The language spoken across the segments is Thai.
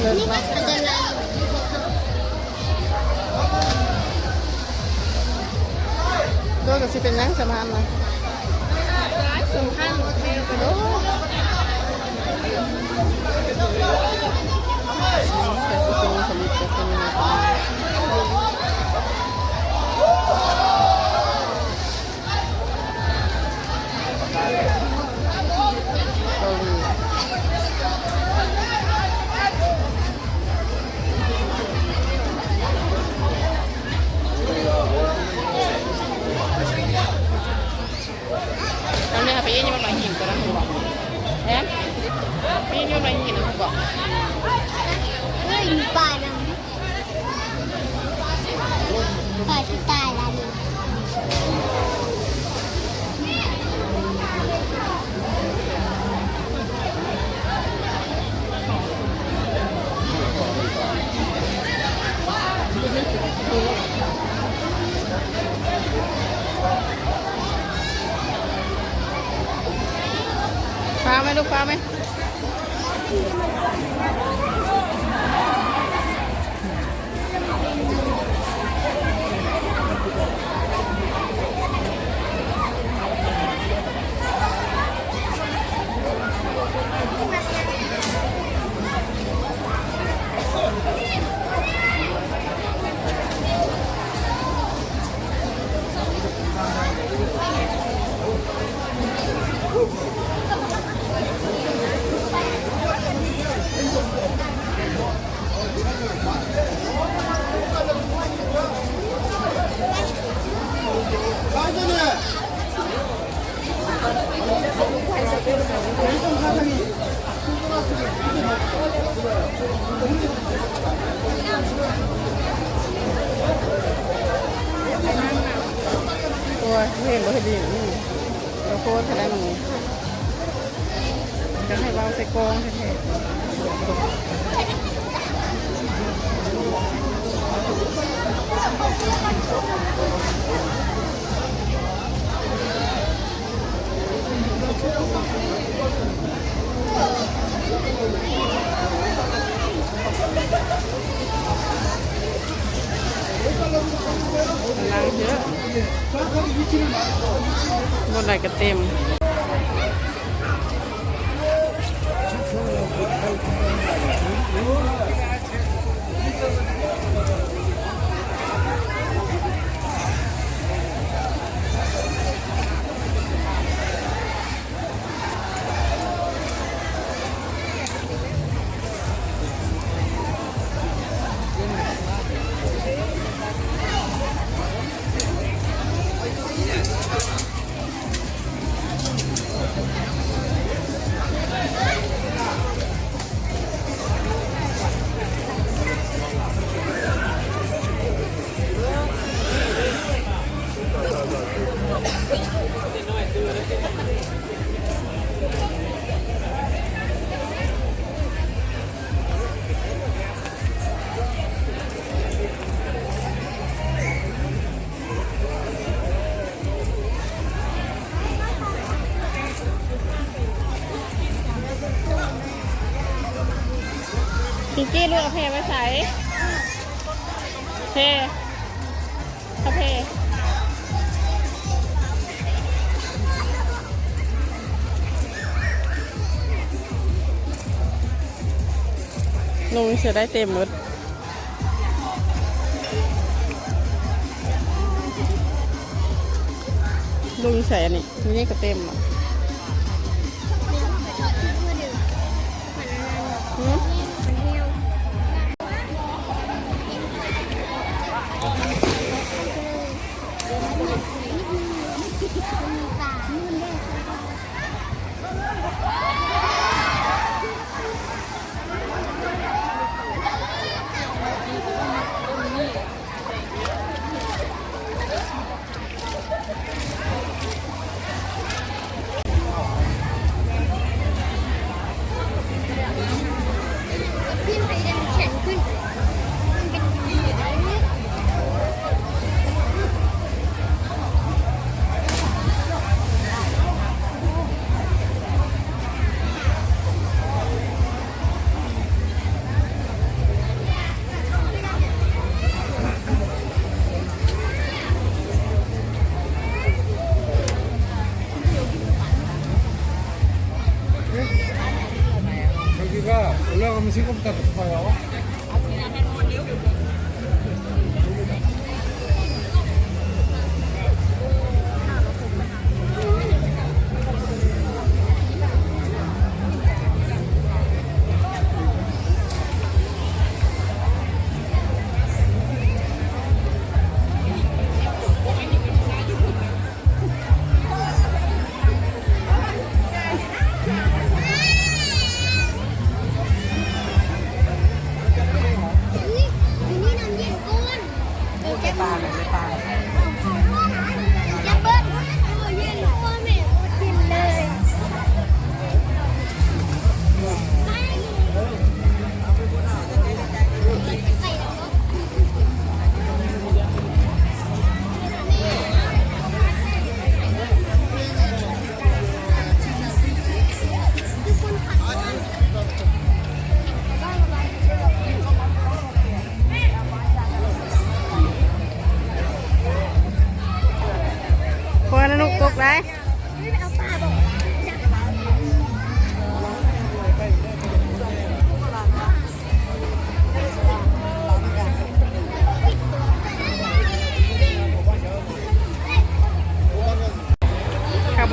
เลิศ นี่ มาก มันจะอะไร ตัวกับสิเป็นนั่งสมานนะ สำคัญเทไปด้ แต่สิเป็นสลิปจะเป็นยังไงบ้างเกาหลีตอนนี้ค่ะไปยี่ยมมันมาหินกันนะคุณบอกแอมไปยี่ยมมันมาหินนะคุณบอก เฮ้ยมีป่าดำป่าที่ตายแล้วนี่ฟ้าไหมลูกฟ้าไหมโอ้ยเห็นบ่เห็นดีนี่เราโคตรแสดงหนูจะให้เราใส่กองแท้ๆนั่งเยอะบนไหนก็เต็มพิงกี้ลูกเอาเพไปใส่เพเอาเพลุงเสียได้เต็มหมดลุงใส่อันนี้นี่ก็เต็มอ่ะหืม 우리가 올라가면 생각보다 높아요.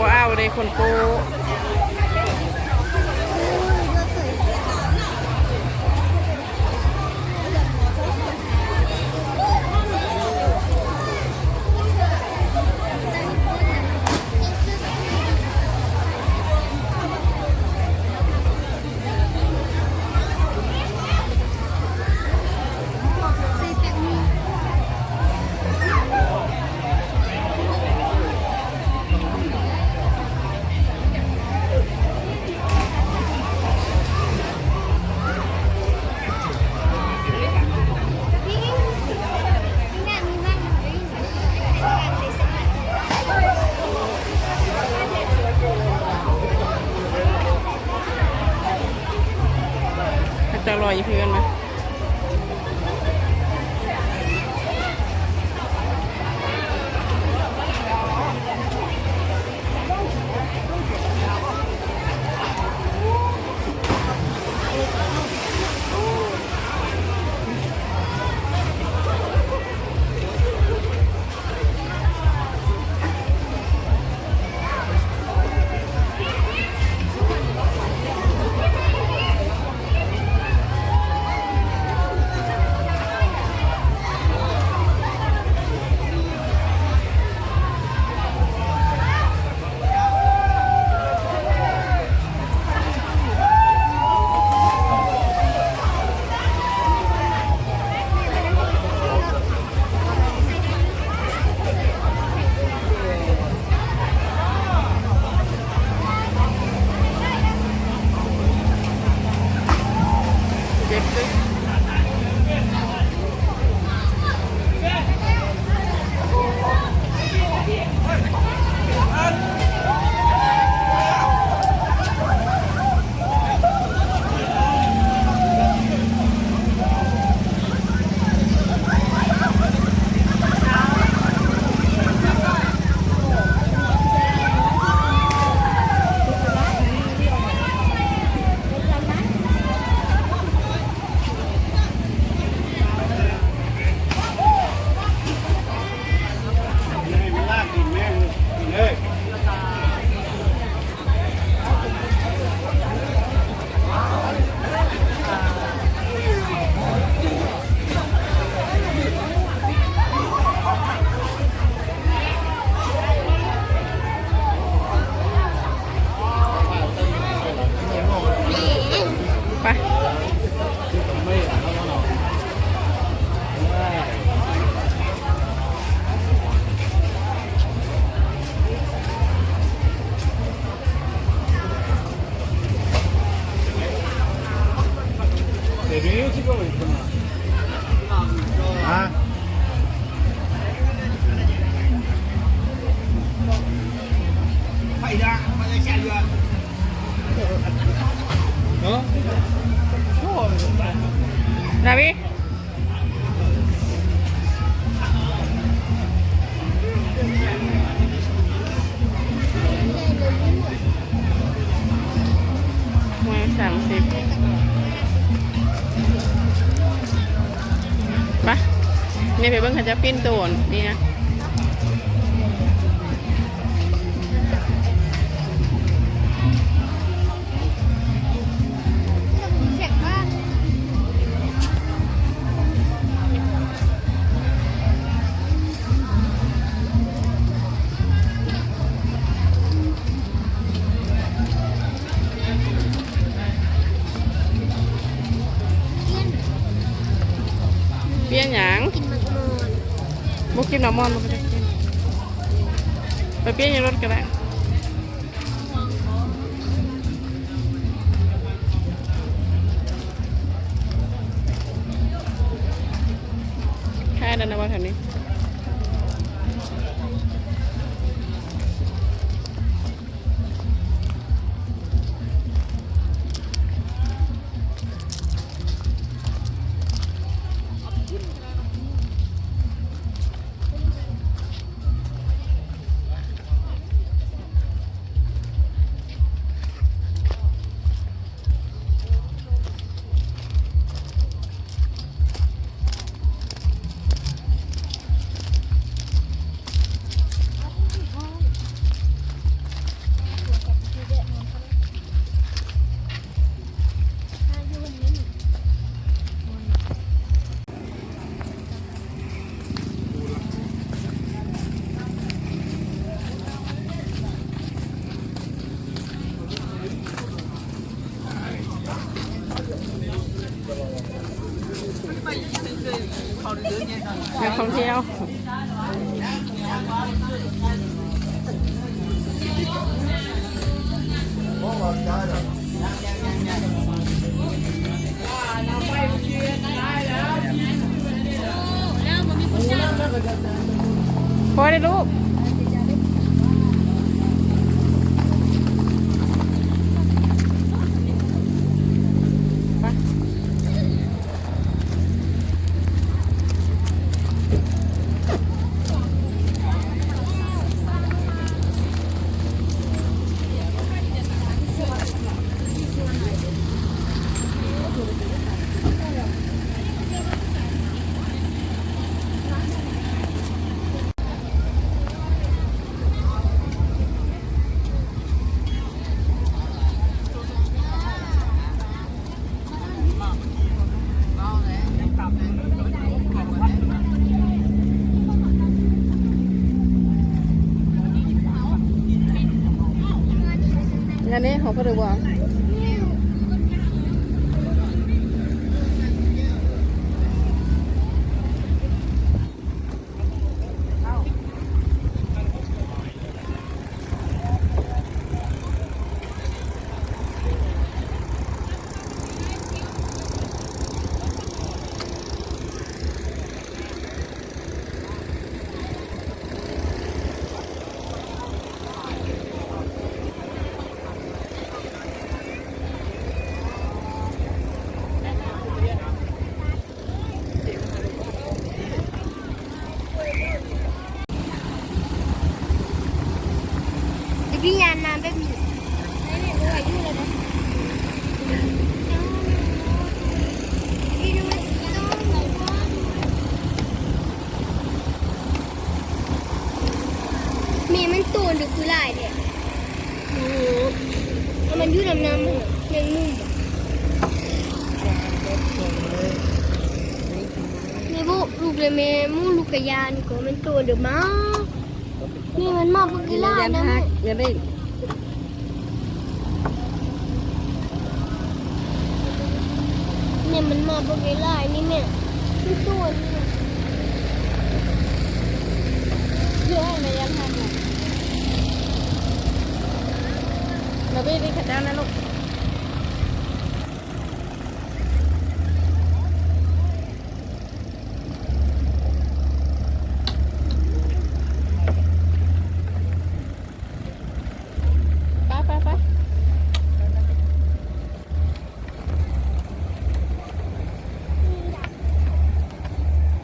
บ่เอาเลยคนปูจะลอยอยู่เพื่อนไหมนาวิ 130ปะนี่ไปเบิ่งเขาจะปิ้นโตนนี่นะ เสียงมาก เปี้ยนหยัง กินมังมอน บุกินน้ำมันบุกจะกินไปเปี้ยนอยังรถก็ได้แค่นั้นนะว่าแถวนี้นักท่องเที่ยวพอได้ลูกงานนี้ของพ่อดูบ่พี่ยานน้ำแบบนี้อายุเลยนะมีมันตัวหรือคือลายเด็กมันยุ่น้ำน้ำมันยังนุ่มนี่พวกลูกเลยแม่มูลูกกระยานก็มันตัวเดือดมากนี่มันมากพวกกีฬานะ เงินได้ เนี่ยมันมาพวกกีฬานี่แม่มันตัวนี่เยอะเลยยังไง เราไปเรียนขัดด้านนะลูก